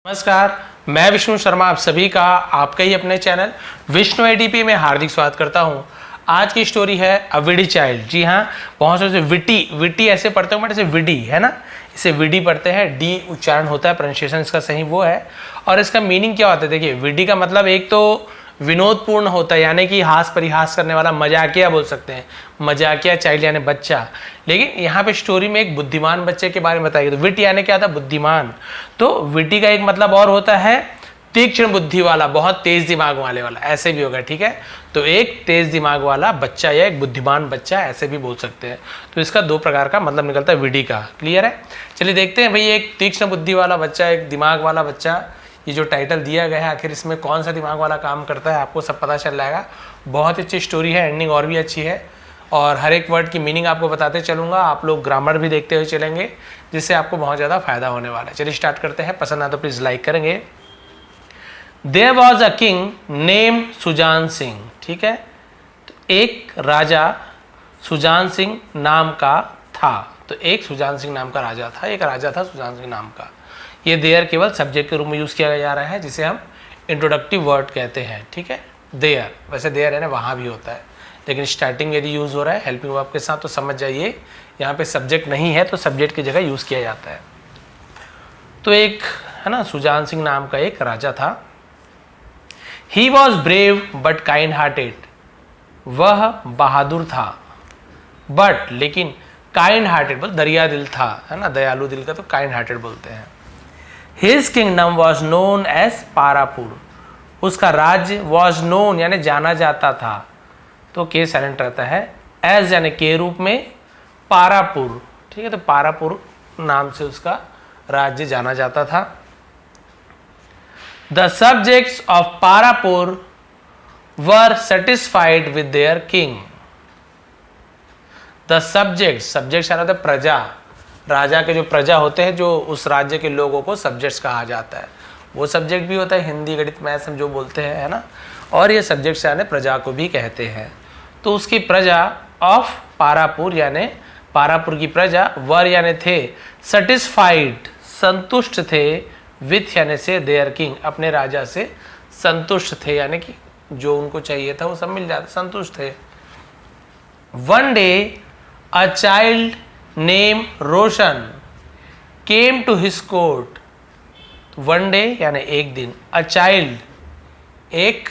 नमस्कार, मैं विष्णु शर्मा आप सभी का आपके ही अपने चैनल विष्णु एडीपी में हार्दिक स्वागत करता हूं। आज की स्टोरी है अ विडी चाइल्ड। जी हाँ, बहुत से विटी ऐसे पढ़ते हो, बट इसे विडी है ना, इसे विडी पढ़ते हैं, डी उच्चारण होता है, प्रोनाउंसिएशन इसका सही वो है। और इसका मीनिंग क्या होता है, देखिए विडी का मतलब एक तो विनोदपूर्ण होता है, यानी कि हास परिहास करने वाला, मजाकिया बोल सकते हैं, मजाकिया चाइल्ड यानी बच्चा। लेकिन यहाँ पे स्टोरी में एक बुद्धिमान बच्चे के बारे में बताया गया। तो विट यानी क्या था, बुद्धिमान। तो विटी का एक मतलब और होता है तीक्ष्ण बुद्धि वाला, बहुत तेज दिमाग वाले वाला, ऐसे भी होगा, ठीक है। तो एक तेज दिमाग वाला बच्चा या एक बुद्धिमान बच्चा, ऐसे भी बोल सकते हैं। तो इसका दो प्रकार का मतलब निकलता है विडी का। क्लियर है? चलिए देखते हैं भाई, एक तीक्ष्ण बुद्धि वाला बच्चा, एक दिमाग वाला बच्चा, ये जो टाइटल दिया गया है आखिर इसमें कौन सा दिमाग वाला काम करता है, आपको सब पता चल जाएगा। बहुत अच्छी स्टोरी है, एंडिंग और भी अच्छी है, और हर एक वर्ड की मीनिंग आपको बताते चलूँगा। आप लोग ग्रामर भी देखते हुए चलेंगे, जिससे आपको बहुत ज़्यादा फायदा होने वाला है। चलिए स्टार्ट करते हैं। पसंद आए तो प्लीज़ लाइक करेंगे। There was a king named Sujan Singh. ठीक है, तो एक राजा सुजान सिंह नाम का था। तो एक सुजान सिंह नाम का राजा था, एक राजा था सुजान सिंह नाम का। ये देयर केवल सब्जेक्ट के रूप में यूज़ किया जा रहा है, जिसे हम इंट्रोडक्टिव वर्ड कहते हैं। ठीक है, देयर, वैसे देयर है ना, वहाँ भी होता है, लेकिन स्टार्टिंग यदि यूज़ हो रहा है हेल्पिंग वर्ब के साथ तो समझ जाइए, यहाँ पे सब्जेक्ट नहीं है तो सब्जेक्ट की जगह यूज़ किया जाता है। तो एक है ना, सुजान सिंह नाम का एक राजा था। He was brave but kind hearted. वह बहादुर था, बट लेकिन काइंड हार्टेड, बोल दरिया दिल था, है ना, दयालु दिल का तो काइंड हार्टेड बोलते हैं। His kingdom was known as Parapur. उसका राज्य वॉज नोन यानी जाना जाता था, तो के साइलेंट रहता है, एज यानी के रूप में, पारापुर। ठीक है, तो पारापुर नाम से उसका राज्य जाना जाता था। The subjects of Parapur were satisfied with their king. The subjects यानी प्रजा, राजा के जो प्रजा होते हैं, जो उस राज्य के लोगों को सब्जेक्ट्स कहा जाता है। वो सब्जेक्ट भी होता है हिंदी, गणित, मैथ्स हम जो बोलते हैं, है ना, और ये सब्जेक्ट्स यानी प्रजा को भी कहते हैं। तो उसकी प्रजा ऑफ पारापुर यानी पारापुर की प्रजा, वर यानी थे, सेटिस्फाइड संतुष्ट थे, विथ यानी से, देयर किंग अपने राजा से संतुष्ट थे, यानी कि जो उनको चाहिए था वो सब मिल जाता, संतुष्ट थे। One day a child name Roshan came to his court. One day यानी एक दिन, अ चाइल्ड एक,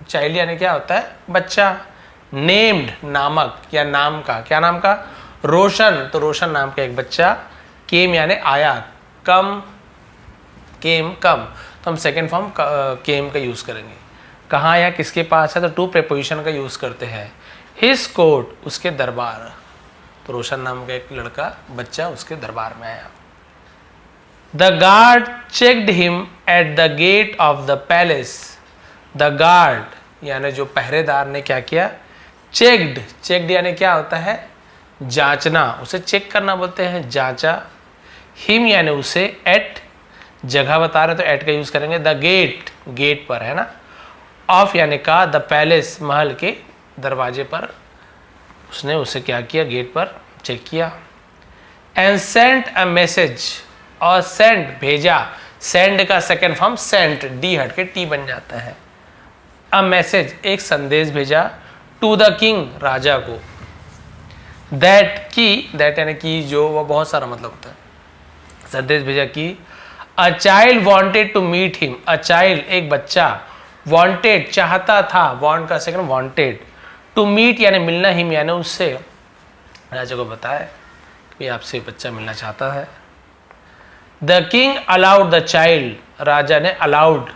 चाइल्ड यानी क्या होता है, बच्चा, नेम्ड नामक या नाम का, क्या नाम का, रोशन, तो रोशन नाम का एक बच्चा, केम यानी आया, कम, केम कम, तो हम सेकेंड फॉर्म केम का यूज करेंगे। कहाँ या किसके पास है, तो टू प्रेपोजिशन का यूज करते हैं। हिज कोर्ट उसके दरबार, तो रोशन नाम का एक लड़का बच्चा उसके दरबार में आया। The guard checked him at the gate of the palace. The guard यानी जो पहरेदार ने क्या किया, चेक्ड यानी क्या होता है, जांचना, उसे चेक करना बोलते हैं, जांचा। हिम यानी उसे, एट जगह बता रहे तो एट का यूज करेंगे। द गेट पर, है ना, ऑफ यानी का, द पैलेस महल के दरवाजे पर उसने उसे क्या किया, गेट पर चेक किया। एंड सेंट अ मैसेज, और सेंड भेजा, सेंड का सेकेंड फॉर्म सेंट, डी हट के टी बन जाता है। अ मैसेज एक संदेश भेजा, टू द किंग राजा को। दैट यानी कि जो, वह बहुत सारा मतलब होता है, संदेश भेजा कि a child wanted to meet him. A child एक बच्चा, वॉन्टेड चाहता था, वॉन्ट का सेकेंड वॉन्टेड, टू मीट यानी मिलना, हिम यानी उससे, राजा को बताया कि आपसे बच्चा मिलना चाहता है। The king allowed the child, राजा ने अलाउड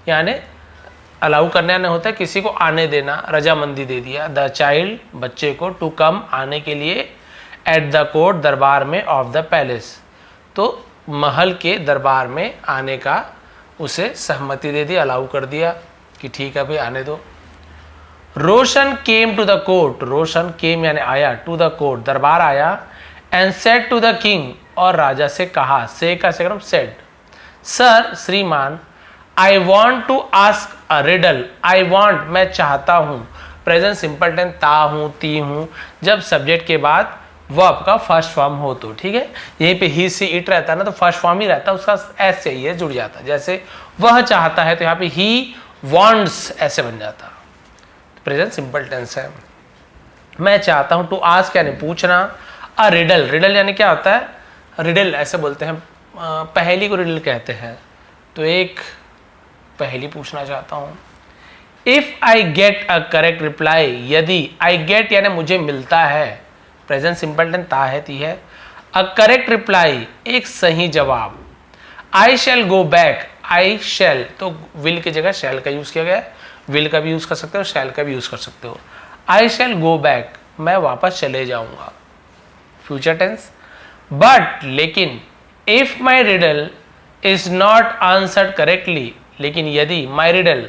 यानी अलाउ करने आने होता है, किसी को आने देना, रजामंदी दे दिया, द चाइल्ड बच्चे को, टू कम आने के लिए, एट द कोर्ट दरबार में, ऑफ द पैलेस तो महल के दरबार में आने का उसे सहमति दे दी, अलाउ कर दिया कि ठीक है भाई आने दो। Roshan came to the court, Roshan came यानी आया, टू द कोर्ट दरबार आया, and said to the king और राजा से कहा, से का सेकंड सेड, सर श्रीमान, I want to ask a riddle. I want मैं चाहता हूँ, प्रेजेंट सिंपल टेंस ता हूँ, ती हूँ, जब सब्जेक्ट के बाद वर्ब का फर्स्ट फॉर्म हो तो, ठीक है। यहीं पे ही सी इट रहता है ना, तो फर्स्ट फॉर्म ही रहता है, उसका एस चाहिए, जुड़ जाता है। जैसे वह चाहता है तो यहाँ पे ही वॉन्ट्स ऐसे बन जाता, प्रेजेंट सिंपल टेंस है। मैं चाहता हूं, टू आस्क यानी पूछना, अ रिडल, रिडल यानी क्या होता है, रिडल ऐसे बोलते हैं, पहेली को रिडल कहते हैं। तो एक पहेली पूछना चाहता हूं। If I get a correct reply, यदि आई गेट यानी मुझे मिलता है, प्रेजेंट सिंपल टेंस ता है ती है, अ करेक्ट रिप्लाई एक सही जवाब, आई शैल गो बैक, आई शैल तो विल की जगह शैल का यूज किया गया है, विल का भी यूज कर सकते हो, शैल का भी यूज कर सकते हो। आई शैल गो बैक मैं वापस चले जाऊंगा, फ्यूचर टेंस। बट लेकिन if my riddle is not answered correctly, लेकिन यदि माई रिडल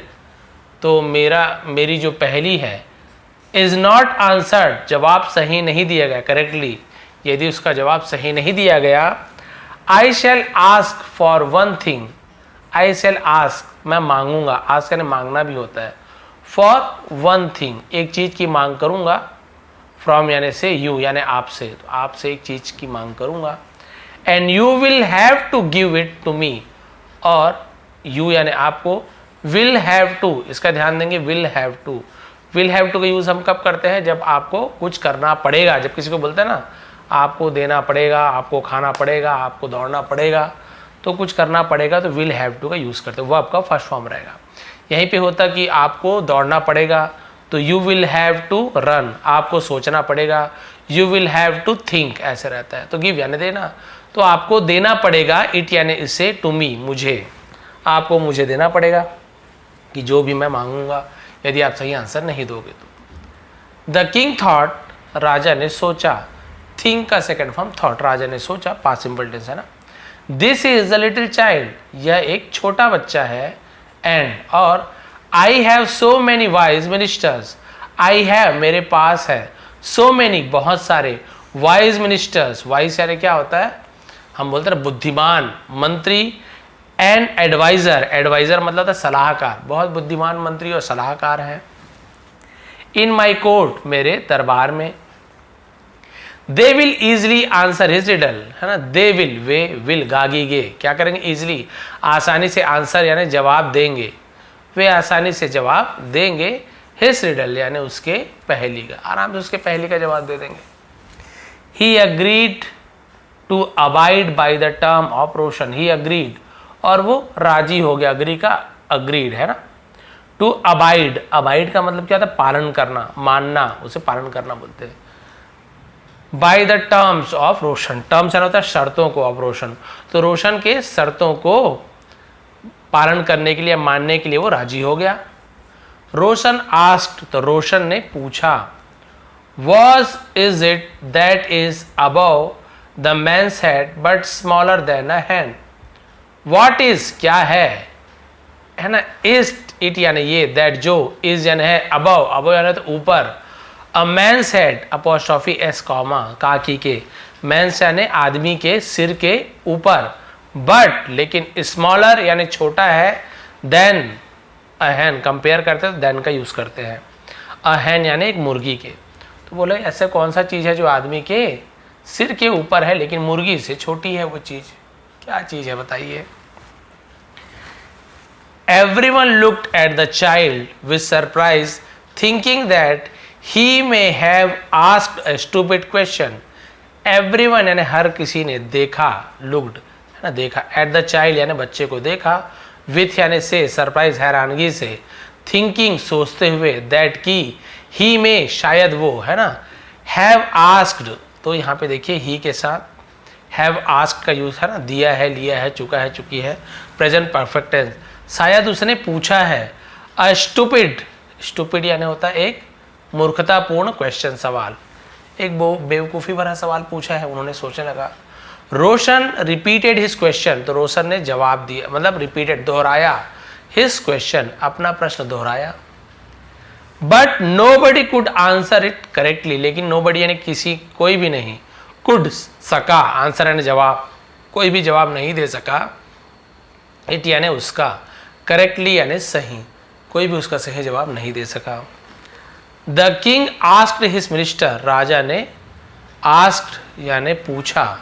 तो मेरी जो पहेली है, इज नॉट आंसर्ड जवाब सही नहीं दिया गया, करेक्टली यदि उसका जवाब सही नहीं दिया गया, I shall ask for one thing, I shall ask मैं मांगूंगा, आस्क यानी मांगना भी होता है, फॉर वन थिंग एक चीज की मांग करूंगा, फ्रॉम यानी से, यू यानी आपसे, तो आपसे एक चीज की मांग करूंगा, and you will have to give it to me, और यू यानी आपको, विल हैव टू, इसका ध्यान देंगे, will have to, will have to का यूज हम कब करते हैं, जब आपको कुछ करना पड़ेगा, जब किसी को बोलते हैं ना आपको देना पड़ेगा, आपको खाना पड़ेगा, आपको दौड़ना पड़ेगा, तो कुछ करना पड़ेगा, तो विल हैव टू का यूज करते हैं, वो आपका फर्स्ट फॉर्म रहेगा। यहीं पे होता कि आपको दौड़ना पड़ेगा, तो you will have to run, आपको सोचना पड़ेगा, you will have to think ऐसे रहता है। तो गिव यानी देना, तो आपको देना पड़ेगा, इट यानी इसे, टू मी मुझे, आपको मुझे देना पड़ेगा कि जो भी मैं मांगूंगा, यदि आप सही आंसर नहीं दोगे तो। द किंग थॉट राजा ने सोचा, थिंक का सेकंड फॉर्म थॉट, राजा ने सोचा, पास्ट सिंपल टेंस है ना। This is a little child, यह एक छोटा बच्चा है, एंड और I have so many wise ministers, I have मेरे पास है, सो मैनी बहुत सारे, वाइज मिनिस्टर्स, वाइज यानी क्या होता है, हम बोलते हैं बुद्धिमान मंत्री, एंड एडवाइजर, एडवाइजर मतलब था सलाहकार, बहुत बुद्धिमान मंत्री और सलाहकार हैं, इन माई कोर्ट मेरे दरबार में, they will easily answer his riddle है ना, दे विल वे विल गागी गे क्या करेंगे, इजली आसानी से आंसर यानी जवाब देंगे, वे आसानी से जवाब देंगे, हिज रिडल यानी उसके पहेली का, आराम से उसके पहेली का जवाब दे देंगे। He agreed to abide by the term of Roshan, he agreed और वो राजी हो गया, अग्री का अग्रीड है ना, टू अबाइड, अबाइड का मतलब क्या होता है, पालन करना, मानना, उसे पालन करना बोलते हैं, by the terms of Roshan, terms यानी होता है शर्तों को, ऑफ रोशन, तो रोशन के शर्तों को पालन करने के लिए, मानने के लिए वो राजी हो गया। रोशन आस्क्ड, तो रोशन ने पूछा, was is it that is above the man's head but smaller than a hand, what is क्या है ना, इज इट यानी ये, दैट जो, इज यानी है, अबव, अबव यानी तो ऊपर, a man's head apostrophe s comma काकी के, मैन्स यानी आदमी के सिर के ऊपर, बट लेकिन स्मॉलर यानी छोटा है, देन अ हैन, कंपेयर करते हैं तो देन का यूज करते हैं, अ हैन यानी एक मुर्गी के, तो बोले ऐसे कौन सा चीज है जो आदमी के सिर के ऊपर है लेकिन मुर्गी से छोटी है, वो चीज क्या चीज है बताइए। Everyone looked at the child with surprise, thinking that he may have asked a stupid question. Everyone यानी हर किसी ने देखा, looked है ना, देखा, at the child यानी बच्चे को देखा, with यानी से, surprise हैरानगी से, thinking सोचते हुए, that की, he may शायद वो है ना, have asked, तो यहाँ पे देखिए he के साथ have asked का यूज है ना, दिया है, लिया है, चुका है, चुकी है, प्रेजेंट परफेक्ट टेंस, शायद उसने पूछा है, अ स्टूपिड, स्टूपिड यानी होता है एक मूर्खतापूर्ण क्वेश्चन, सवाल, एक बेवकूफ़ी भरा सवाल पूछा है, उन्होंने सोचने लगा। रोशन रिपीटेड हिज क्वेश्चन, तो रोशन ने जवाब दिया, मतलब रिपीटेड दोहराया, हिज क्वेश्चन अपना प्रश्न दोहराया, but nobody could answer it correctly, लेकिन नोबडी यानी किसी, कोई भी नहीं, कुड सका, आंसर यानी जवाब, कोई भी जवाब नहीं दे सका, इट यानी उसका, करेक्टली यानी सही, कोई भी उसका सही जवाब नहीं दे सका। The king asked his minister, राजा ने आस्क्ड यानी पूछा,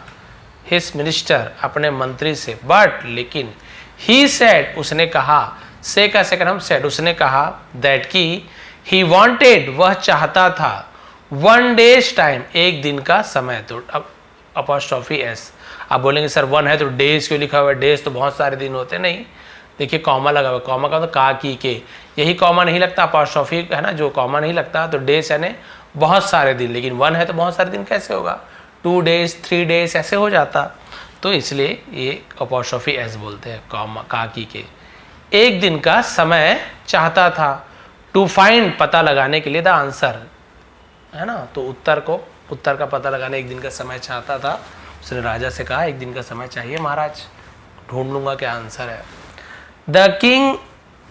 हिज मिनिस्टर अपने मंत्री से, बट लेकिन, ही सेड उसने कहा, से का सेकंड हम सेड, उसने कहा, दैट की ही वांटेड वह चाहता था, 1 डेज टाइम एक दिन का समय। तो अब अपॉस्ट्रोफी एस, आप बोलेंगे सर 1 है तो डेज क्यों लिखा हुआ है, डेज तो बहुत सारे दिन होते, नहीं, देखिए कॉमा लगा हुआ, कॉमा का तो का की के, यही कॉमा नहीं लगता, अपॉस्ट्रोफी है ना, जो कॉमा नहीं लगता तो डेज यानी बहुत सारे दिन, लेकिन 1 है तो बहुत सारे दिन कैसे होगा, 2 डेज 3 डेज ऐसे हो जाता, तो इसलिए ये अपॉस्ट्रोफी एस बोलते हैं, कॉमा का की के। एक दिन का समय चाहता था, टू फाइंड पता लगाने के लिए, द आंसर है ना, तो उत्तर का पता लगाने एक दिन का समय चाहता था। उसने राजा से कहा एक दिन का समय चाहिए महाराज, ढूंढ लूंगा क्या आंसर है। The king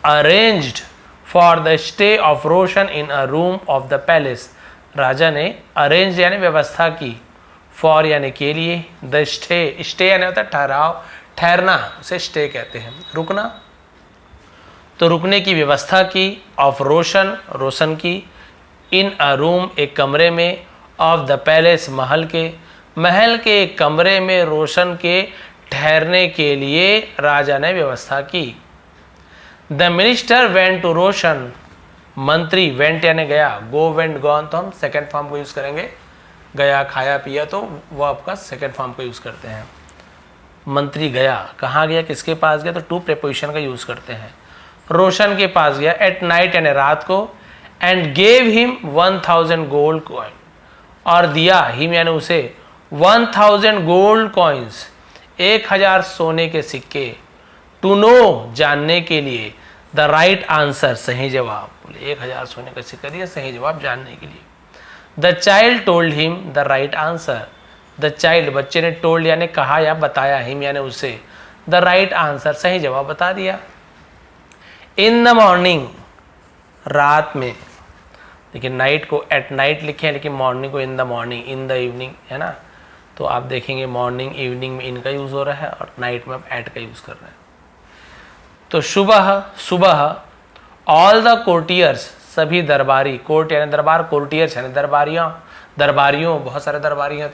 arranged for the stay of Roshan in a room of the palace. राजा ने अरेंज यानी व्यवस्था की, फॉर यानी के लिए, द स्टे यानी होता है ठहराव, ठहरना, उसे स्टे कहते हैं, रुकना, तो रुकने की व्यवस्था की, ऑफ रोशन रोशन की, इन अ रूम एक कमरे में, ऑफ द पैलेस महल के एक कमरे में रोशन के ठहरने के लिए राजा ने व्यवस्था की। द मिनिस्टर वेंट टू रोशन, मंत्री वेंट यानी गया, गो वेंट गॉन तो हम सेकेंड फॉर्म को यूज़ करेंगे, गया खाया पिया तो वो आपका सेकेंड फॉर्म को यूज़ करते हैं। मंत्री गया, कहाँ गया, किसके पास गया, तो टू प्रीपोजिशन का यूज़ करते हैं। रोशन के पास गया, एट नाइट यानी रात को, and gave him 1000 gold coin, और दिया हिम यानी उसे 1000 गोल्ड कॉइन्स, 1000 सोने के सिक्के, टू नो जानने के लिए, द राइट आंसर सही जवाब, बोले 1000 सोने का सिक्का दिया सही जवाब जानने के लिए। The child told him the right answer, the child बच्चे ने टोल्ड यानी कहा या बताया, हिम यानी उसे, द राइट आंसर सही जवाब बता दिया। इन द मॉर्निंग रात में, लेकिन नाइट को एट नाइट लिखे हैं, लेकिन मॉर्निंग को in the morning, in the evening है ना, तो आप देखेंगे मॉर्निंग इवनिंग में इनका यूज़ हो रहा है और नाइट में आप एट का यूज़ कर रहे हैं। तो सुबह ऑल द कोर्टियर्स सभी दरबारी, कोर्ट यानी दरबार, कोर्टियर्स यानी दरबारियों बहुत सारे दरबारी हैं,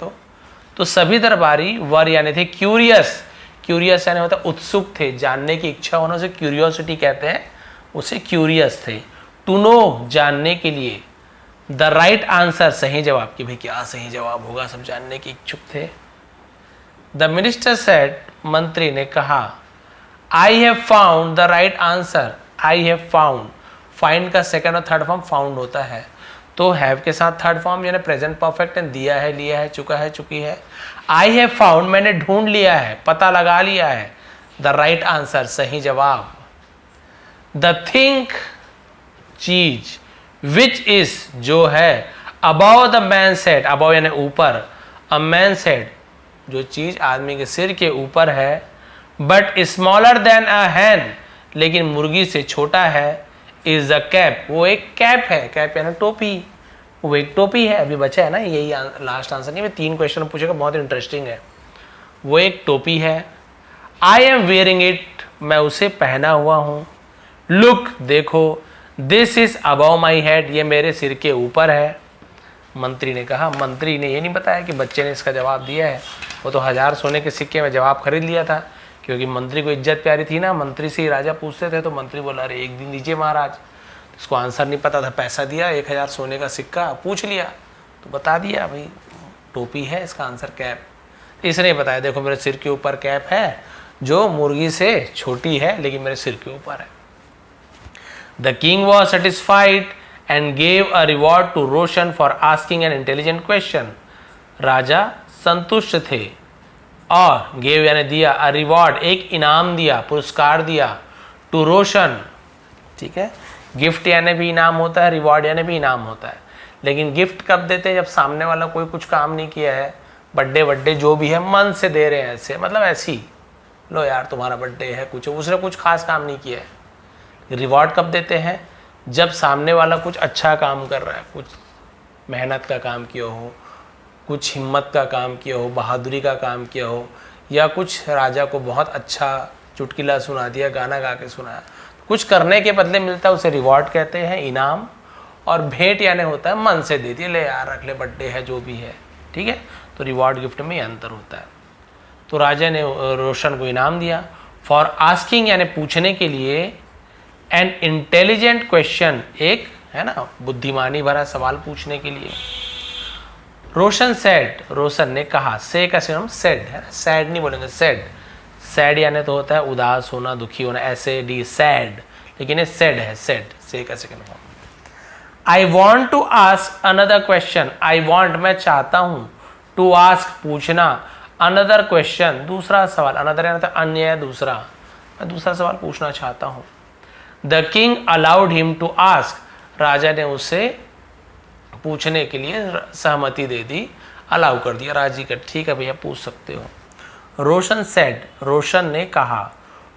तो सभी दरबारी वर यानी थे क्यूरियस, क्यूरियस यानी होता उत्सुक थे, जानने की इच्छा होने से क्यूरियोसिटी कहते हैं, उसे क्यूरियस थे। टू नो जानने के लिए, द राइट आंसर सही जवाब, कि भाई क्या सही जवाब होगा, सब जानने के इच्छुक थे। द मिनिस्टर सेड मंत्री ने कहा, I have found the right answer, I have found, find का सेकंड और थर्ड फॉर्म फाउंड होता है, तो हैव के साथ थर्ड फॉर्म यानी प्रेजेंट परफेक्ट एंड दिया है, लिया है, चुका है, चुकी है। आई हैव फाउंड मैंने ढूंढ लिया है, पता लगा लिया है, द राइट आंसर सही जवाब। द थिंक चीज, विच इज जो है, above the man said, above यानी ऊपर, अ मैन सेड जो चीज आदमी के सिर के ऊपर है, बट स्मॉलर देन अ हैन लेकिन मुर्गी से छोटा है, इज द कैप वो एक कैप है, कैप यानी टोपी, वो एक टोपी है, अभी बचा है ना यही लास्ट आंसर नहीं, मैं 3 क्वेश्चन पूछेगा, बहुत इंटरेस्टिंग है, वो एक टोपी है। आई एम वेयरिंग इट मैं उसे पहना हुआ हूँ, लुक देखो, this is above my head ये मेरे सिर के ऊपर है। मंत्री ने कहा, मंत्री ने ये नहीं बताया कि बच्चे ने इसका जवाब दिया है, वो तो 1000 सोने के सिक्के में जवाब खरीद लिया था, क्योंकि मंत्री को इज्जत प्यारी थी ना, मंत्री से ही राजा पूछते थे, तो मंत्री बोला अरे एक दिन दीजिए महाराज, इसको आंसर नहीं पता था, पैसा दिया 1000 सोने का सिक्का, पूछ लिया तो बता दिया भाई टोपी है, इसका आंसर कैप। इसने बताया देखो मेरे सिर के ऊपर कैप है जो मुर्गी से छोटी है लेकिन मेरे सिर के ऊपर है। The king was satisfied and gave a reward to Roshan for asking an intelligent question. राजा संतुष्ट थे और गेव यानी दिया, अ रिवॉर्ड एक इनाम दिया, पुरस्कार दिया, टू रोशन, ठीक है, गिफ्ट यानी भी इनाम होता है, रिवॉर्ड यानी भी इनाम होता है, लेकिन गिफ्ट कब देते हैं जब सामने वाला कोई कुछ काम नहीं किया है, बर्थडे जो भी है मन से दे रहे हैं, ऐसे मतलब ऐसी लो यार तुम्हारा बर्थडे है, कुछ उसने कुछ खास काम नहीं किया है। रिवॉर्ड कब देते हैं जब सामने वाला कुछ अच्छा काम कर रहा है, कुछ मेहनत का काम किया हो, कुछ हिम्मत का काम किया हो, बहादुरी का काम किया हो, या कुछ राजा को बहुत अच्छा चुटकुला सुना दिया, गाना गा के सुनाया, कुछ करने के बदले मिलता है उसे रिवॉर्ड कहते हैं, इनाम। और भेंट यानी होता है मन से दे दिए, ले यार रख ले, बर्थडे है जो भी है, ठीक है, तो रिवॉर्ड गिफ्ट में ये अंतर होता है। तो राजा ने रोशन को इनाम दिया फॉर आस्किंग यानी पूछने के लिए एन इंटेलिजेंट क्वेश्चन, एक है ना बुद्धिमानी भरा सवाल पूछने के लिए। रोशन सेड, रोशन ने कहा, से का सिनोनिम सेड है, सैड नहीं बोलेंगे, सेड। सैड यानी तो होता है उदास होना, दुखी होना, ऐसे डी सैड, लेकिन ये सेड है, सेड, से का second form. I want to ask another question, I want मैं चाहता हूं, टू आस्क पूछना, अनदर क्वेश्चन दूसरा सवाल, अनदर यानी अन्य दूसरा, मैं दूसरा सवाल पूछना चाहता हूं। The king allowed him to ask, राजा ने उसे पूछने के लिए सहमति दे दी, अलाउ कर दिया, राजी कर, ठीक है भैया पूछ सकते हो। रोशन सेड, रोशन ने कहा,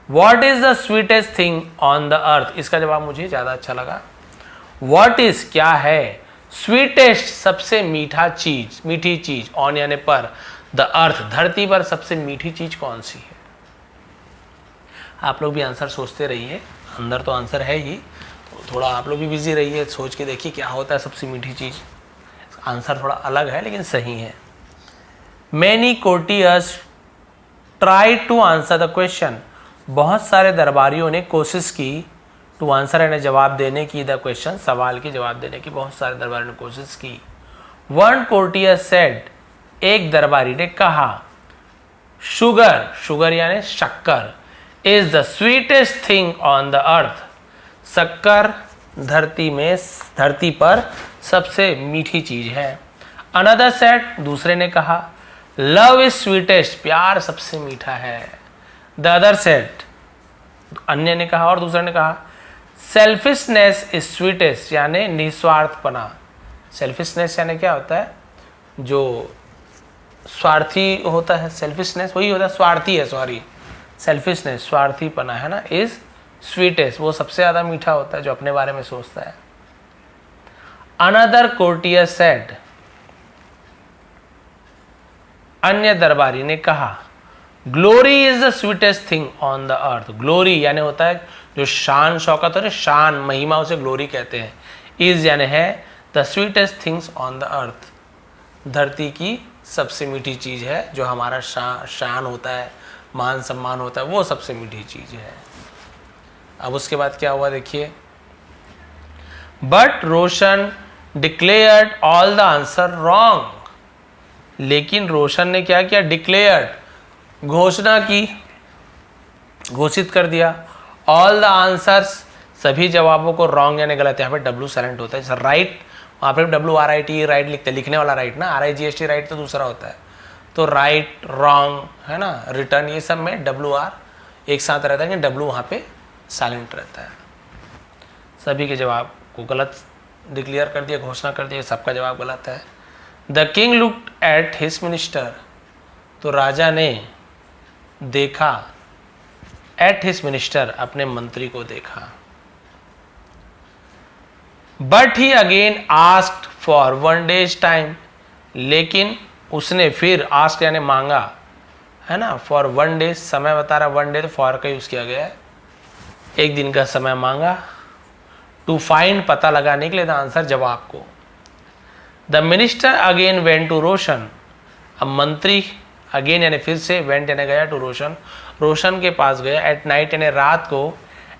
what is the sweetest thing on the earth, इसका जवाब मुझे ज़्यादा अच्छा लगा। व्हाट इज क्या है, स्वीटेस्ट सबसे मीठा चीज, मीठी चीज, ऑन यानी पर, द अर्थ धरती पर सबसे मीठी चीज कौन सी है। आप लोग भी आंसर सोचते रहिए, अंदर तो आंसर है ही, तो थोड़ा आप लोग भी बिजी रहिए, सोच के देखिए क्या होता है सबसे मीठी चीज। आंसर थोड़ा अलग है लेकिन सही है। Many courtiers try to answer the question, बहुत सारे दरबारियों ने कोशिश की, टू आंसर यानी जवाब देने की, द क्वेश्चन सवाल की जवाब देने की बहुत सारे दरबारियों ने कोशिश की। वन कोर्टियर सेड, एक दरबारी ने कहा, शुगर, शुगर यानी शक्कर, is the sweetest thing on the earth, शक्कर धरती पर सबसे मीठी चीज है। अनदर सेड, दूसरे ने कहा, लव इज स्वीटेस्ट, प्यार सबसे मीठा है। द अदर सेड, अन्य ने कहा और दूसरे ने कहा, सेल्फिशनेस इज स्वीटेस्ट यानी निस्वार्थपना। सेल्फिशनेस यानी क्या होता है, जो स्वार्थी होता है, सेल्फिशनेस वही होता है, स्वार्थी है, सॉरी, सेल्फिशनेस स्वार्थीपना है ना, इज स्वीटेस्ट वो सबसे ज्यादा मीठा होता है जो अपने बारे में सोचता है। अनदर कोर्टियर सेड, अन्य दरबारी ने कहा, glory is the sweetest thing on the earth, glory यानी होता है जो शान शौकत और शान महिमा, उसे ग्लोरी कहते हैं। इज यानी है the sweetest things on the earth, धरती की सबसे मीठी चीज है, जो हमारा शान होता है, मान सम्मान होता है, वो सबसे मीठी चीज है। अब उसके बाद क्या हुआ देखिए, but Roshan declared all the answer wrong, लेकिन रोशन ने क्या किया, डिक्लेयर्ड घोषणा की, घोषित कर दिया, ऑल द आंसर्स सभी जवाबों को रॉन्ग यानी गलत, यहाँ पे डब्ल्यू साइलेंट होता है, जैसे राइट वहाँ पे WRIT राइट लिखते हैं, लिखने वाला राइट ना, RIGHT राइट तो दूसरा होता है, तो राइट रॉन्ग है ना, रिटर्न, ये सब में WR एक साथ रहता है, लेकिन W वहाँ पे साइलेंट रहता है। सभी के जवाब को गलत डिक्लेयर कर दिया, घोषणा कर दिया, सबका जवाब गलत है। The king looked at his minister, तो राजा ने देखा, एट हिज मिनिस्टर अपने मंत्री को देखा। But he again asked for 1 days time, लेकिन उसने फिर आस्क यानी मांगा है ना, फॉर 1 डेज समय बता रहा, 1 डे तो फॉर का यूज किया गया है, एक दिन का समय मांगा, टू फाइंड पता लगाने के लिए, द आंसर जवाब को। The minister again went to Roshan, अब मंत्री अगेन यानी फिर से, वेंट यानी गया, टू रोशन, रोशन के पास गया, एट नाइट यानी रात को,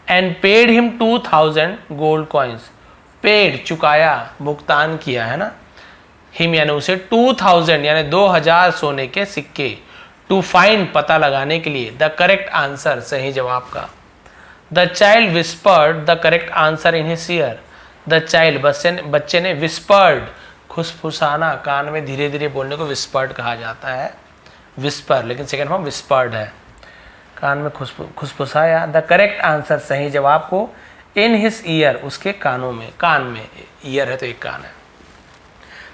and paid him 2000 gold coins, paid चुकाया, भुगतान किया है ना, हिम यानी उसे 2000 यानी 2000 सोने के सिक्के, टू फाइंड पता लगाने के लिए, द करेक्ट आंसर सही जवाब का। The child whispered the correct answer in his year, the child बच्चे ने विस्पर्ड खुसफुसाना, कान में धीरे धीरे बोलने को विस्पर्ड कहा जाता है, विस्पर, लेकिन सेकेंड फॉर्म विस्पर्ड है, कान में खुसफुसाया, द करेक्ट आंसर सही जवाब को, इन हिज ईयर उसके कानों में, कान में, ईयर है तो एक कान है,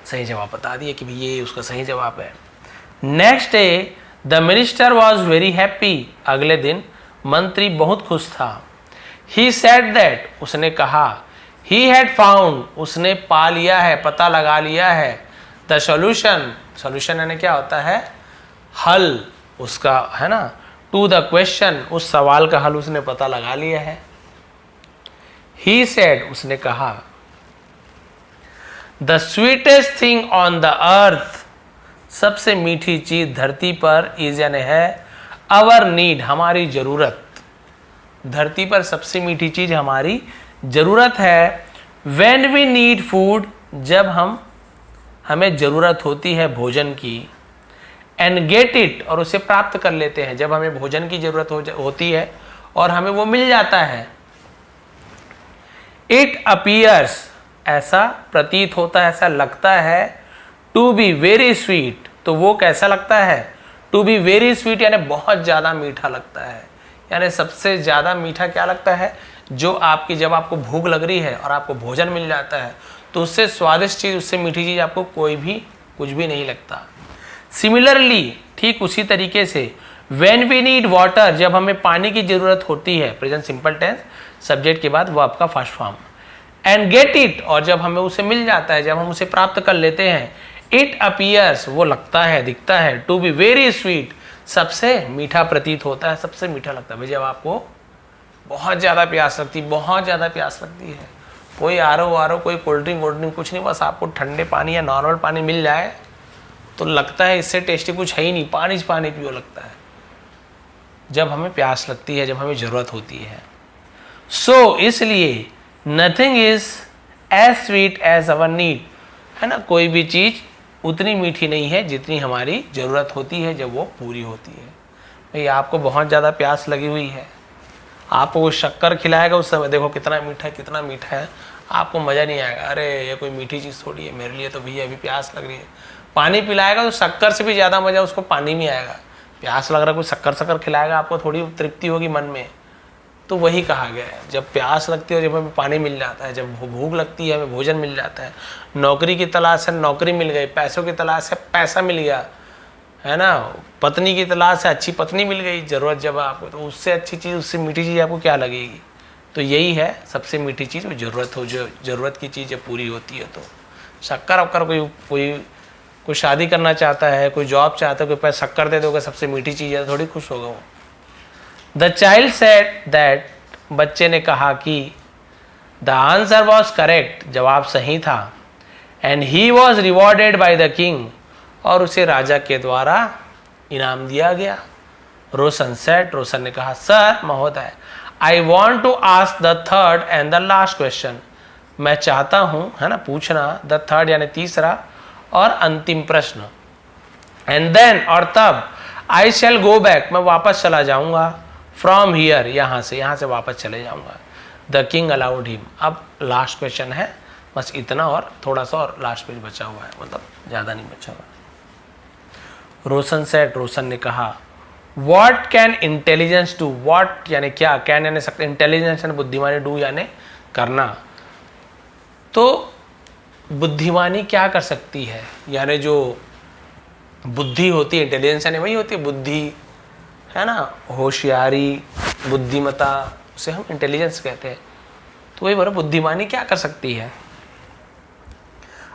सही जवाब बता दिए कि ये उसका सही जवाब है। Next day the minister was very happy, अगले दिन मंत्री बहुत खुश था। ही सेड दैट, उसने कहा, ही हैड फाउंड, उसने पा लिया है, पता लगा लिया है, द सॉल्यूशन, सॉल्यूशन यानी क्या होता है, हल उसका है ना, टू द क्वेश्चन, उस सवाल का हल उसने पता लगा लिया है। ही सेड, उसने कहा, the sweetest thing on the earth, सबसे मीठी चीज धरती पर इज यानी है अवर नीड, हमारी जरूरत। धरती पर सबसे मीठी चीज हमारी जरूरत है। व्हेन वी नीड फूड, जब हमें जरूरत होती है भोजन की। एंड गेट इट, और उसे प्राप्त कर लेते हैं जब हमें भोजन की जरूरत होती है और हमें वो मिल जाता है। इट अपीयर्स, ऐसा प्रतीत होता है, ऐसा लगता है। टू बी वेरी स्वीट, तो वो कैसा लगता है? टू बी वेरी स्वीट यानी बहुत ज़्यादा मीठा लगता है। यानी सबसे ज़्यादा मीठा क्या लगता है? जो आपकी, जब आपको भूख लग रही है और आपको भोजन मिल जाता है तो उससे स्वादिष्ट चीज़, उससे मीठी चीज़ आपको कुछ भी नहीं लगता। सिमिलरली, ठीक उसी तरीके से, व्हेन वी नीड वाटर, जब हमें पानी की जरूरत होती है, प्रेजेंट सिंपल टेंस, सब्जेक्ट के बाद वो आपका first form. And get it, और जब हमें उसे मिल जाता है, जब हम उसे प्राप्त कर लेते हैं। इट अपीयर्स, वो लगता है, दिखता है। टू बी वेरी स्वीट, सबसे मीठा प्रतीत होता है, सबसे मीठा लगता है। भाई जब आपको बहुत ज़्यादा प्यास लगती है, कोई आरो कोई कोल्ड ड्रिंक कुछ नहीं, बस आपको ठंडे पानी या नॉर्मल पानी मिल जाए तो लगता है इससे टेस्टी कुछ है ही नहीं, पानी पियो लगता है। जब हमें प्यास लगती है, जब हमें ज़रूरत होती है। सो इसलिए nothing is as sweet as our need, है ना, कोई भी चीज़ उतनी मीठी नहीं है जितनी हमारी ज़रूरत होती है जब वो पूरी होती है। भाई आपको बहुत ज़्यादा प्यास लगी हुई है, आपको वो शक्कर खिलाएगा उस समय, देखो कितना मीठा है, आपको मज़ा नहीं आएगा। अरे ये कोई मीठी चीज़ थोड़ी है मेरे लिए, तो भैया अभी प्यास लग रही है। पानी पिलाएगा तो शक्कर से भी ज़्यादा मज़ा उसको पानी में आएगा। प्यास लग रहा है, कोई शक्कर खिलाएगा, आपको थोड़ी तृप्ति होगी मन में। तो वही कहा गया है, जब प्यास लगती है, जब हमें पानी मिल जाता है, जब भूख लगती है, हमें भोजन मिल जाता है। नौकरी की तलाश है, नौकरी मिल गई। पैसों की तलाश है, पैसा मिल गया, है ना। पत्नी की तलाश है, अच्छी पत्नी मिल गई। ज़रूरत जब आपको, तो उससे अच्छी चीज़, उससे मीठी चीज़ आपको क्या लगेगी? तो यही है सबसे मीठी चीज़, वो ज़रूरत हो, जो ज़रूरत की चीज़ जब पूरी होती है। तो शक्कर वक्कर, कोई शादी करना चाहता है, कोई जॉब चाहता है, कोई पैसा शक्कर दे दोगे, सबसे मीठी चीज़ है, थोड़ी खुश होगा वो। द चाइल्ड सेड दैट, बच्चे ने कहा कि द आंसर वॉज करेक्ट, जवाब सही था। And he was rewarded by the king, और उसे राजा के द्वारा इनाम दिया गया। रोशन सेड, रोशन ने कहा, सर महोदय, I want to ask the third and the last question, मैं चाहता हूँ, है ना, पूछना, द थर्ड यानी तीसरा और अंतिम प्रश्न। एंड देन, और तब, आई शैल गो बैक, मैं वापस चला जाऊंगा। फ्रॉम हियर, यहाँ से वापस चले जाऊंगा। द किंग अलाउड हिम, अब लास्ट क्वेश्चन है, बस इतना और थोड़ा सा और लास्ट पेज बचा हुआ है, मतलब ज़्यादा नहीं बचा हुआ। रोशन सेड, रोशन ने कहा, what can intelligence do, what यानी क्या, कैन यानी सकते, इंटेलिजेंस यानी बुद्धिमानी, डू यानी करना। तो बुद्धिमानी क्या कर सकती है, यानी जो बुद्धि होती है, इंटेलिजेंस यानी वही होती है बुद्धि, है ना, होशियारी, बुद्धिमता, उसे हम इंटेलिजेंस कहते हैं। तो वही बोलो, बुद्धिमानी क्या कर सकती है।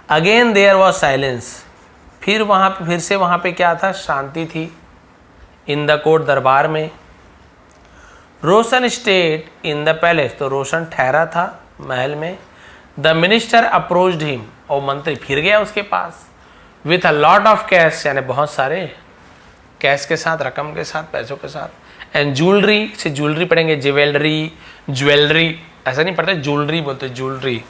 अगेन देयर वॉज साइलेंस, फिर से वहाँ पे क्या था, शांति थी। इन द कोर्ट, दरबार में। रोशन स्टेड इन द पैलेस, तो रोशन ठहरा था महल में। द मिनिस्टर अप्रोच्ड हिम, और मंत्री फिर गया उसके पास। With a lot of cash, यानी बहुत सारे कैश के साथ, रकम के साथ, पैसों के साथ। एंड ज्वेलरी, से ज्वेलरी पढ़ेंगे, ज्वेलरी ऐसा नहीं पढ़ते, ज्वेलरी बोलते, ज्वेलरी,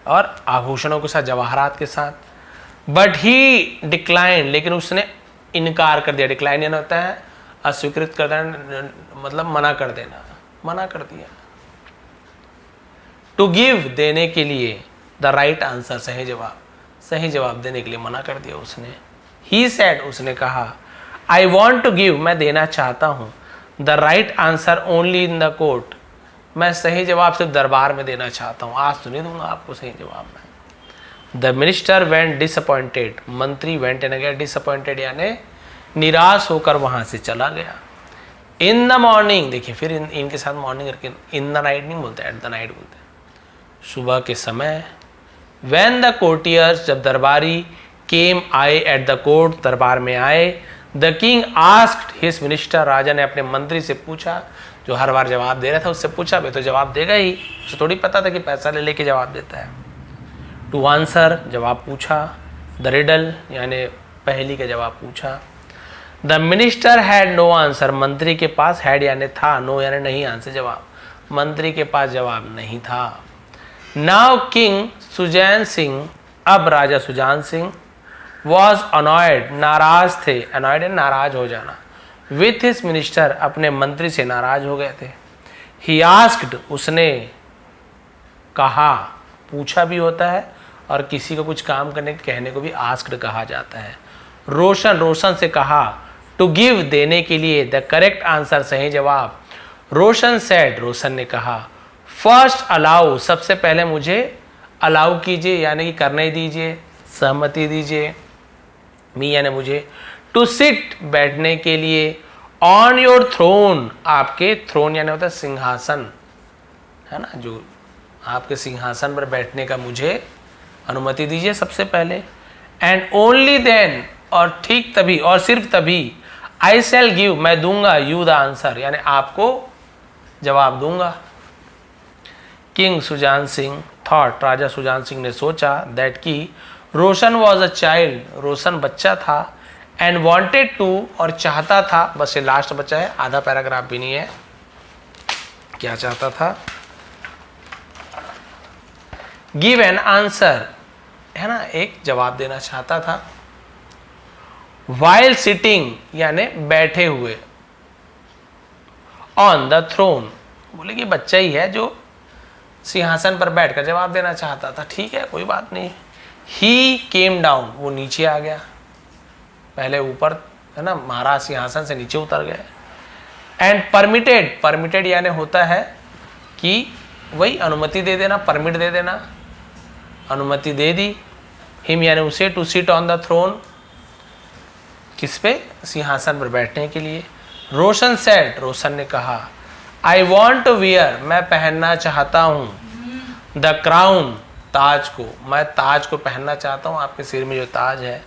और आभूषणों के साथ, जवाहरात के साथ। बट ही डिक्लाइन, लेकिन उसने इनकार कर दिया। डिक्लाइन यानी होता है अस्वीकृत कर देना, मतलब मना कर देना, मना कर दिया। टू गिव, देने के लिए। द राइट आंसर, सही जवाब देने के लिए मना कर दिया उसने। ही सेड, उसने कहा, आई वॉन्ट टू गिव, मैं देना चाहता हूँ। The right answer only in the court, मैं सही जवाब सिर्फ दरबार में देना चाहता हूँ, आज तो नहीं दूंगा आपको सही जवाब में। द मिनिस्टर वेंट डिसअपॉइंटेड, मंत्री वेंट यानी गया, डिसअपॉइंटेड यानी निराश होकर वहां से चला गया। इन द मॉर्निंग, देखिए फिर इनके साथ मॉर्निंग करके, इन द नाइट नहीं बोलते, एट द नाइट बोलते, सुबह के समय। व्हेन द कोर्टियर्स, जब दरबारी, केम आए एट द कोर्ट, दरबार में आए। The king asked his minister, राजा ने अपने मंत्री से पूछा, जो हर बार जवाब दे रहा था उससे पूछा, भाई तो जवाब देगा ही, उसे थोड़ी पता था कि पैसा ले लेके जवाब देता है। टू आंसर, जवाब पूछा। द रिडल यानी पहेली का जवाब पूछा। The minister had no answer, मंत्री के पास हैड यानी था, नो यानी नहीं, आंसर जवाब, मंत्री के पास जवाब नहीं था। नाउ किंग सुजैन सिंह, अब राजा सुजान सिंह, वॉज अनॉयड, नाराज थे, अनॉयड नाराज हो जाना, विथ हिज मिनिस्टर, अपने मंत्री से नाराज हो गए थे। ही आस्क्ड, उसने कहा, पूछा भी होता है और किसी को कुछ काम करने के कहने को भी आस्क्ड कहा जाता है। रोशन, रोशन से कहा, टू गिव, देने के लिए, द करेक्ट आंसर, सही जवाब। रोशन सेड, रोशन ने कहा, फर्स्ट अलाउ, सबसे पहले मुझे अलाउ कीजिए यानी कि करने दीजिए, सहमति दीजिए, मी यानी मुझे, टू सिट, बैठने के लिए, ऑन योर थ्रोन, आपके थ्रोन यानी होता है सिंहासन, है ना, जो आपके सिंहासन पर बैठने का मुझे अनुमति दीजिए सबसे पहले। एंड ओनली देन, और ठीक तभी और सिर्फ तभी, आई शैल गिव, मैं दूंगा, यू द आंसर यानी आपको जवाब दूंगा। किंग सुजान सिंह थॉट, राजा सुजान सिंह ने सोचा, दैट की रोशन वॉज अ चाइल्ड, रोशन बच्चा था, एंड वॉन्टेड टू, और चाहता था, बस ये लास्ट बचा है, आधा पैराग्राफ भी नहीं है, क्या चाहता था, गिव एन आंसर, है ना, एक जवाब देना चाहता था। वाइल सिटिंग यानी बैठे हुए, ऑन द थ्रोन, बोले कि बच्चा ही है जो सिंहासन पर बैठकर जवाब देना चाहता था, ठीक है कोई बात नहीं। ही केम डाउन, वो नीचे आ गया, पहले ऊपर, है ना, महाराज सिंहासन से नीचे उतर गए। एंड परमिटेड, परमिटेड यानी होता है कि वही अनुमति दे देना, परमिट दे देना, अनुमति दे दी। हिम यानी उसे, to sit on the throne, किस पे, सिंहासन पर बैठने के लिए। रोशन सेड, रोशन ने कहा, आई वॉन्ट टू वियर, मैं पहनना चाहता हूँ, द क्राउन, ताज को, मैं ताज को पहनना चाहता हूँ, आपके सिर में जो ताज है,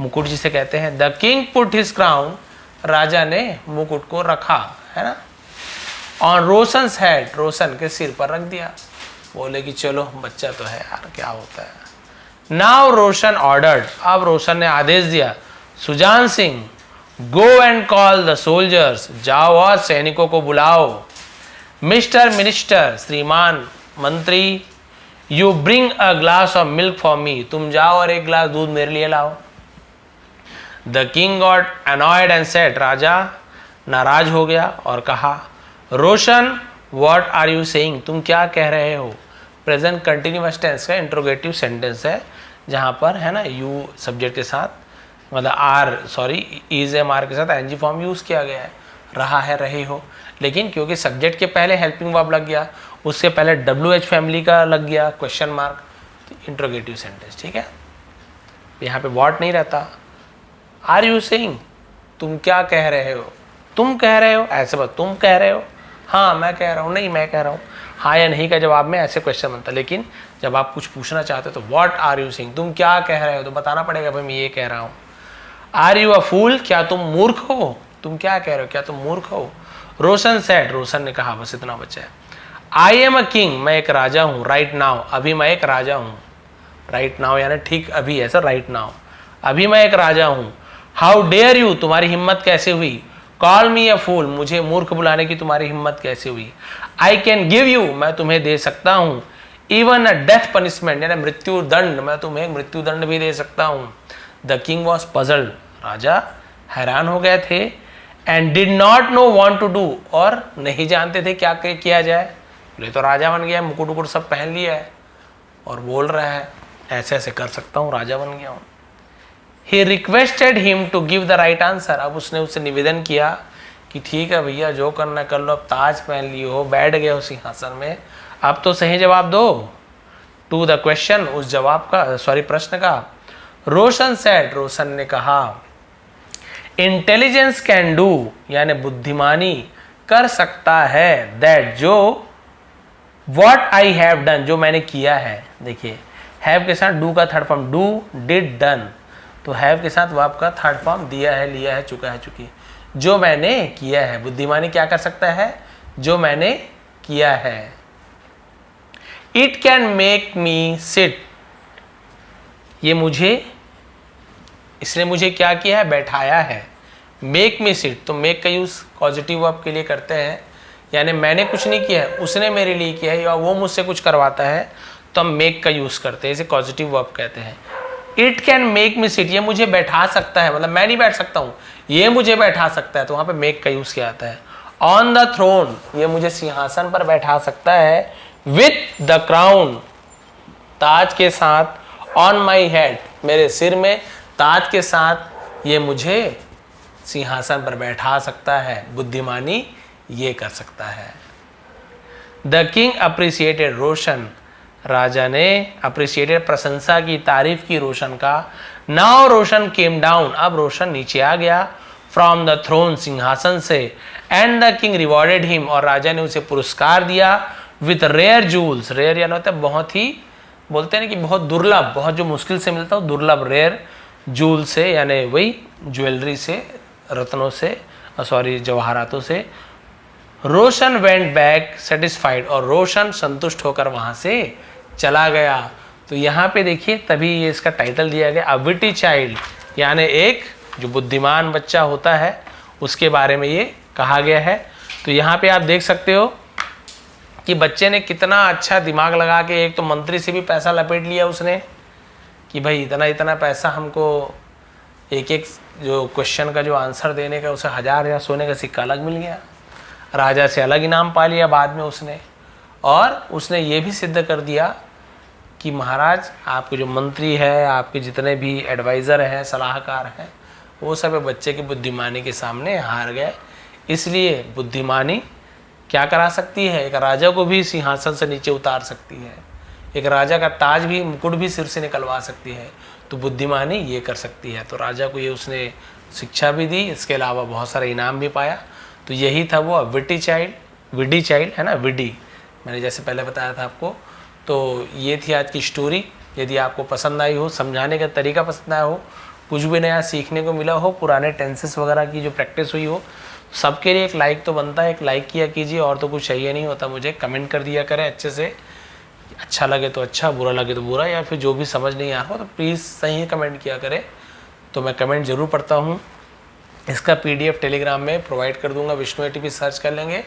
मुकुट जिसे कहते हैं। The king put his crown, राजा ने मुकुट को रखा, है ना, ऑन रोशंस हेड, रोशन के सिर पर रख दिया, बोले कि चलो बच्चा तो है यार, क्या होता है। नाउ रोशन ऑर्डर्ड, अब रोशन ने आदेश दिया, Sujan Singh, go and call the soldiers, जाओ और सैनिकों को बुलाओ। मिस्टर मिनिस्टर, श्रीमान मंत्री, you bring a glass of milk for me, तुम जाओ और एक गिलास दूध मेरे लिए लाओ। The king got annoyed and said, राजा नाराज हो गया और कहा, Roshan what are you saying, तुम क्या कह रहे हो। प्रेजेंट कंटिन्यूअस टेंस का इंट्रोगेटिव सेंटेंस है, जहाँ पर, है ना, यू सब्जेक्ट के साथ, मतलब R, sorry, is M R के साथ एनजी फॉर्म यूज किया गया है, रहा है, रहे हो, लेकिन क्योंकि सब्जेक्ट के पहले हेल्पिंग वर्ब लग गया, उससे पहले WH फैमिली का लग गया क्वेश्चन मार्क, तो इंट्रोगेटिव सेंटेंस, ठीक है, यहाँ पे व्हाट नहीं रहता। आर यू सेइंग, तुम क्या कह रहे हो, तुम कह रहे हो, ऐसे बात, तुम कह रहे हो, हाँ मैं कह रहा हूँ, नहीं मैं कह रहा हूँ, हाँ या नहीं का जवाब में ऐसे क्वेश्चन बनता है। लेकिन जब आप कुछ पूछना चाहते हो तो व्हाट आर यू सेइंग, तुम क्या कह रहे हो, तो बताना पड़ेगा भाई मैं ये कह रहा हूँ। आर यू अ फूल, क्या तुम मूर्ख हो, तुम क्या कह रहे हो, क्या तुम मूर्ख हो। रोशन सेड, रोशन ने कहा, बस इतना बचा है। आई एम अ किंग, मैं एक राजा हूँ, राइट नाउ, अभी मैं एक राजा हूँ, राइट नाउ यानी ठीक अभी, ऐसा राइट नाउ, अभी मैं एक राजा हूँ। हाउ डेयर यू, तुम्हारी हिम्मत कैसे हुई। कॉल मी अ फूल, मुझे मूर्ख बुलाने की तुम्हारी हिम्मत कैसे हुई। आई कैन गिव यू, मैं तुम्हें दे सकता हूँ। इवन अ डेथ पनिशमेंट यानी मृत्यु दंड, मैं तुम्हें मृत्यु दंड भी दे सकता हूँ। द किंग वॉज पजल्ड, राजा हैरान हो गए थे। And did not know want to do, और नहीं जानते थे क्या किया जाए। बोले तो राजा बन गया, मुकुट उकुट सब पहन लिया है और बोल रहा है ऐसे ऐसे कर सकता हूँ, राजा बन गया हूँ। He requested him to give the right answer, अब उसने उससे निवेदन किया कि ठीक है भैया जो करना कर लो, अब ताज पहन लिए हो, बैठ गए हो सिंहासन में, अब तो सही जवाब दो। टू द क्वेश्चन, उस जवाब का, सॉरी प्रश्न का। रोशन सेड, रोशन ने कहा, इंटेलिजेंस कैन डू यानी बुद्धिमानी कर सकता है, दैट जो, व्हाट आई हैव डन जो मैंने किया है। देखिए हैव के साथ डू का third form, do did done, तो हैव के साथ वर्ब का थर्ड फॉर्म दिया है, लिया है, चुका है, चुकी, जो मैंने किया है। बुद्धिमानी क्या कर सकता है, जो मैंने किया है। It can make me sit, ये मुझे इसने मुझे क्या किया है, बैठाया है। मेक मी सिट, तो मेक का यूज़ पॉजिटिव वर्ब के लिए करते हैं, यानी मैंने कुछ नहीं किया है, उसने मेरे लिए किया है या वो मुझसे कुछ करवाता है, तो हम मेक का यूज़ करते हैं, इसे पॉजिटिव वर्ब कहते हैं। It can make me sit, ये मुझे बैठा सकता है, मतलब मैं नहीं बैठ सकता हूँ, ये मुझे बैठा सकता है, तो वहाँ पे मेक का यूज़ किया जाता है। ऑन द थ्रोन, ये मुझे सिंहासन पर बैठा सकता है। विथ द क्राउन, ताज के साथ। ऑन माई हेड, मेरे सिर में ताज के साथ ये मुझे सिंहासन पर बैठा सकता है। बुद्धिमानी ये कर सकता है। द किंग अप्रिसिएटेड रोशन, राजा ने अप्रिसिएटेड प्रशंसा की, तारीफ की रोशन का। नाउ रोशन केम डाउन, अब रोशन नीचे आ गया। फ्रॉम द थ्रोन, सिंहासन से। And the king rewarded him, और राजा ने उसे पुरस्कार दिया। विथ रेयर जूल्स, रेयर यानी होता है बहुत ही, बोलते हैं कि बहुत दुर्लभ, बहुत जो मुश्किल से मिलता है दुर्लभ। रेयर जूल से यानी वही ज्वेलरी से, रत्नों से, सॉरी जवाहरातों से। रोशन वेंट बैक सेटिस्फाइड, और रोशन संतुष्ट होकर वहाँ से चला गया। तो यहाँ पे देखिए तभी ये इसका टाइटल दिया गया, अ विटी चाइल्ड, यानी एक जो बुद्धिमान बच्चा होता है उसके बारे में ये कहा गया है। तो यहाँ पे आप देख सकते हो कि बच्चे ने कितना अच्छा दिमाग लगा के, एक तो मंत्री से भी पैसा लपेट लिया उसने कि भाई इतना इतना पैसा हमको, एक एक जो क्वेश्चन का जो आंसर देने का उसे 1000 सोने का सिक्का अलग मिल गया, राजा से अलग इनाम पा लिया बाद में उसने। और उसने ये भी सिद्ध कर दिया कि महाराज आपके जो मंत्री है, आपके जितने भी एडवाइज़र हैं, सलाहकार हैं, वो सब बच्चे की बुद्धिमानी के सामने हार गए। इसलिए बुद्धिमानी क्या करा सकती है, एक राजा को भी सिंहासन से नीचे उतार सकती है, एक राजा का ताज भी, मुकुट भी सिर से निकलवा सकती है। तो बुद्धिमानी ये कर सकती है। तो राजा को ये उसने शिक्षा भी दी, इसके अलावा बहुत सारे इनाम भी पाया। तो यही था वो विटी चाइल्ड, विडी चाइल्ड है ना, विडी, मैंने जैसे पहले बताया था आपको। तो ये थी आज की स्टोरी। यदि आपको पसंद आई हो, समझाने का तरीका पसंद आया हो, कुछ भी नया सीखने को मिला हो, पुराने टेंसेस वगैरह की जो प्रैक्टिस हुई हो, सबके लिए एक लाइक तो बनता है, एक लाइक किया कीजिए। और तो कुछ चाहिए नहीं होता मुझे, कमेंट कर दिया करें अच्छे से, अच्छा लगे तो अच्छा, बुरा लगे तो बुरा, या फिर जो भी समझ नहीं आ रहा हो तो प्लीज़ सही कमेंट किया करें, तो मैं कमेंट ज़रूर पढ़ता हूँ। इसका PDF टेलीग्राम में प्रोवाइड कर दूंगा, विष्णु ATP सर्च कर लेंगे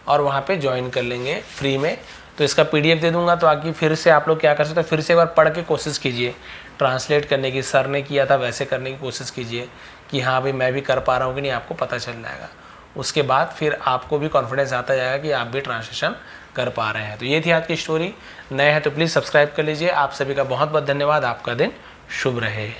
और वहाँ पे ज्वाइन कर लेंगे फ्री में। तो इसका PDF दे दूंगा, तो आगे फिर से आप लोग क्या कर सकते हैं, फिर से एक बार पढ़ के कोशिश कीजिए ट्रांसलेट करने की। सर ने किया था वैसे करने की कोशिश कीजिए कि हाँ भाई मैं भी कर पा रहा हूँ कि नहीं, आपको पता चल जाएगा। उसके बाद फिर आपको भी कॉन्फिडेंस आता जाएगा कि आप भी ट्रांसलेशन कर पा रहे हैं। तो ये थी आज की स्टोरी। नए हैं तो प्लीज़ सब्सक्राइब कर लीजिए। आप सभी का बहुत बहुत धन्यवाद। आपका दिन शुभ रहे।